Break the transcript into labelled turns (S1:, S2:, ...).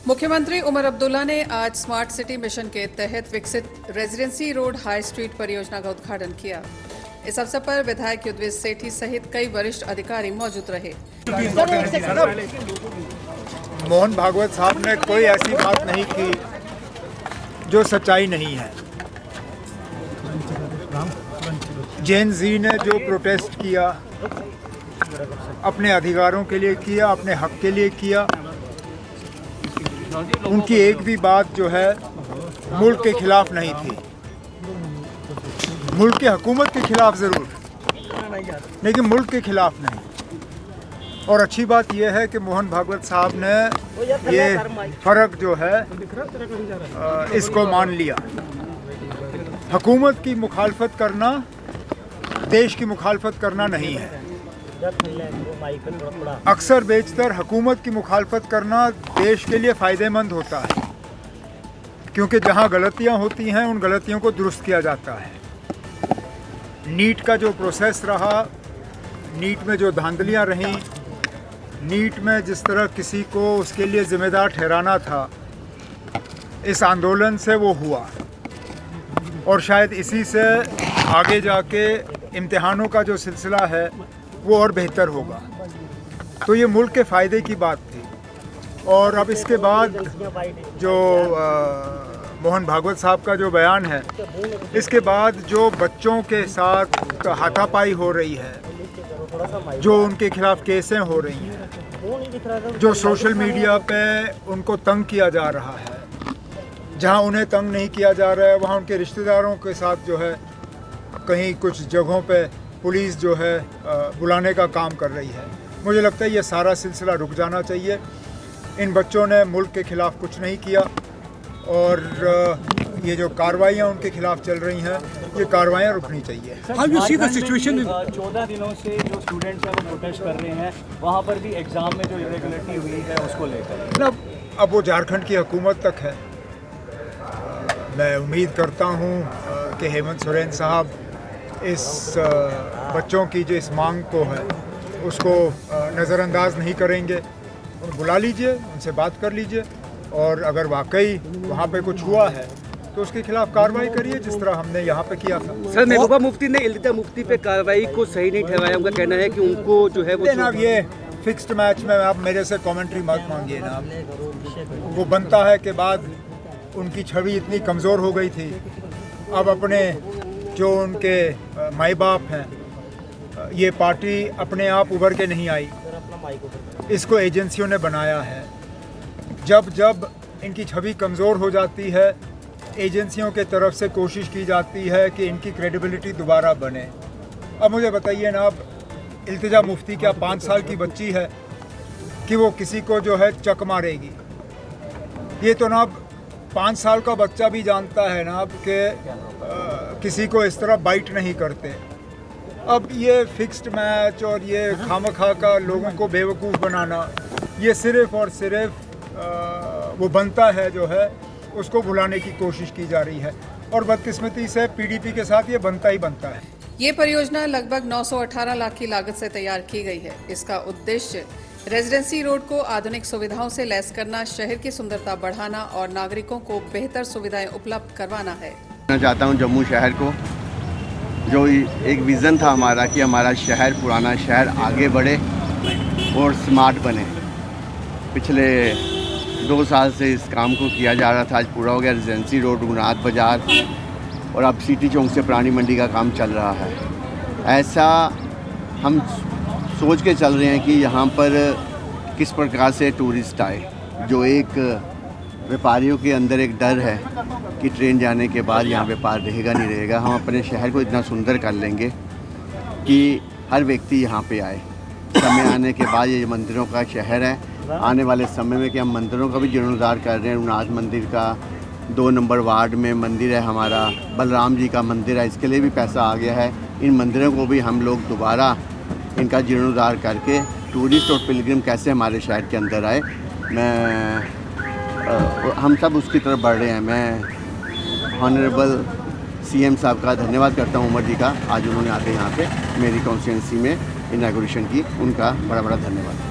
S1: मुख्यमंत्री उमर अब्दुल्ला ने आज स्मार्ट सिटी मिशन के तहत विकसित रेजिडेंसी रोड हाई स्ट्रीट परियोजना का उद्घाटन किया। इस अवसर पर विधायक युद्धवीर सेठी सहित कई वरिष्ठ अधिकारी मौजूद रहे।
S2: मोहन भागवत साहब ने कोई ऐसी बात नहीं की जो सच्चाई नहीं है। जेन जी ने जो प्रोटेस्ट किया अपने अधिकारों के लिए किया, अपने हक के लिए किया। उनकी एक भी बात जो है मुल्क के खिलाफ नहीं थी, मुल्क की हुकूमत के खिलाफ ज़रूर, लेकिन मुल्क के खिलाफ नहीं। और अच्छी बात यह है कि मोहन भागवत साहब ने ये फ़र्क जो है इसको मान लिया। हुकूमत की मुखालफत करना देश की मुखालफत करना नहीं है। अक्सर बेशतर हुकूमत की मुखालफत करना देश के लिए फ़ायदेमंद होता है, क्योंकि जहां गलतियां होती हैं उन गलतियों को दुरुस्त किया जाता है। नीट का जो प्रोसेस रहा, नीट में जो धांधलियां रहीं, नीट में जिस तरह किसी को उसके लिए ज़िम्मेदार ठहराना था, इस आंदोलन से वो हुआ और शायद इसी से आगे जाके इम्तिहानों का जो सिलसिला है वो और बेहतर होगा। तो ये मुल्क के फ़ायदे की बात थी। और अब इसके बाद जो मोहन भागवत साहब का जो बयान है, इसके बाद जो बच्चों के साथ हाथापाई हो रही है, जो उनके खिलाफ केसें हो रही हैं, जो सोशल मीडिया पे उनको तंग किया जा रहा है, जहां उन्हें तंग नहीं किया जा रहा है वहां उनके रिश्तेदारों के साथ जो है कहीं कुछ जगहों पे पुलिस जो है बुलाने का काम कर रही है। मुझे लगता है ये सारा सिलसिला रुक जाना चाहिए। इन बच्चों ने मुल्क के ख़िलाफ़ कुछ नहीं किया और ये जो कार्रवाइयाँ उनके खिलाफ चल रही हैं, ये कार्रवाइयाँ रुकनी चाहिए।
S3: 14 दिनों से जो स्टूडेंट्स हैं वो प्रोटेस्ट कर रहे हैं, वहाँ पर भी एग्ज़ाम में जो इरेगुलरिटी हुई है उसको लेकर
S2: अब वो झारखंड की हुकूमत तक है। मैं उम्मीद करता हूँ कि हेमंत सोरेन साहब इस बच्चों की जो इस मांग को है उसको नज़रअंदाज नहीं करेंगे। बुला लीजिए, उनसे बात कर लीजिए और अगर वाकई वहाँ पे कुछ हुआ है तो उसके खिलाफ कार्रवाई करिए, जिस तरह हमने यहाँ पे किया था।
S4: सर, महबूबा मुफ्ती ने इल्तिजा मुफ्ती पे कार्रवाई को सही नहीं ठहराया। उनका कहना है कि उनको जो है वो
S2: जनाब ये फिक्स्ड मैच में आप मेरे से कमेंट्री मत मांगिए ना। वो बनता है कि बाद उनकी छवि इतनी कमज़ोर हो गई थी, अब अपने जो उनके माई बाप हैं, ये पार्टी अपने आप उभर के नहीं आई, इसको एजेंसियों ने बनाया है। जब जब इनकी छवि कमज़ोर हो जाती है, एजेंसियों के तरफ से कोशिश की जाती है कि इनकी क्रेडिबिलिटी दोबारा बने। अब मुझे बताइए ना, अब इल्तिजा मुफ्ती क्या 5 साल की बच्ची है कि वो किसी को जो है चक मारेगी? ये तो ना 5 साल का बच्चा भी जानता है ना कि किसी को इस तरह बाइट नहीं करते। अब ये फिक्स्ड मैच और ये खामखा का लोगों को बेवकूफ़ बनाना, ये सिर्फ़ और सिर्फ वो बनता है जो है उसको भुलाने की कोशिश की जा रही है और बदकिस्मती से पीडीपी के साथ ये बनता ही बनता है।
S1: ये परियोजना लगभग 918 लाख की लागत से तैयार की गई है। इसका उद्देश्य रेजिडेंसी रोड को आधुनिक सुविधाओं से लैस करना, शहर की सुंदरता बढ़ाना और नागरिकों को बेहतर सुविधाएं उपलब्ध करवाना है।
S5: मैं चाहता हूं जम्मू शहर को, जो एक विज़न था हमारा कि हमारा शहर, पुराना शहर आगे बढ़े और स्मार्ट बने। पिछले 2 साल से इस काम को किया जा रहा था, आज पूरा हो गया। रेजिडेंसी रोड, रघुनाथ बाज़ार और अब सिटी चौक से पुरानी मंडी का काम चल रहा है। ऐसा हम सोच के चल रहे हैं कि यहाँ पर किस प्रकार से टूरिस्ट आए। जो एक व्यापारियों के अंदर एक डर है कि ट्रेन जाने के बाद यहाँ व्यापार रहेगा नहीं रहेगा, हम अपने शहर को इतना सुंदर कर लेंगे कि हर व्यक्ति यहाँ पे आए। समय आने के बाद ये मंदिरों का शहर है। आने वाले समय में कि हम मंदिरों का भी जीर्णोद्धार कर रहे हैं। रघुनाथ मंदिर का 2 नंबर वार्ड में मंदिर है हमारा, बलराम जी का मंदिर है, इसके लिए भी पैसा आ गया है। इन मंदिरों को भी हम लोग दोबारा इनका जीर्णोद्धार करके टूरिस्ट और पिलग्रिम कैसे हमारे शहर के अंदर आए, हम सब उसकी तरफ बढ़ रहे हैं। मैं ऑनरेबल सीएम साहब का धन्यवाद करता हूं, उमर जी का। आज उन्होंने आके यहाँ पे मेरी कॉन्स्टिट्यूंसी में इनॉग्रेशन की, उनका बड़ा बड़ा धन्यवाद।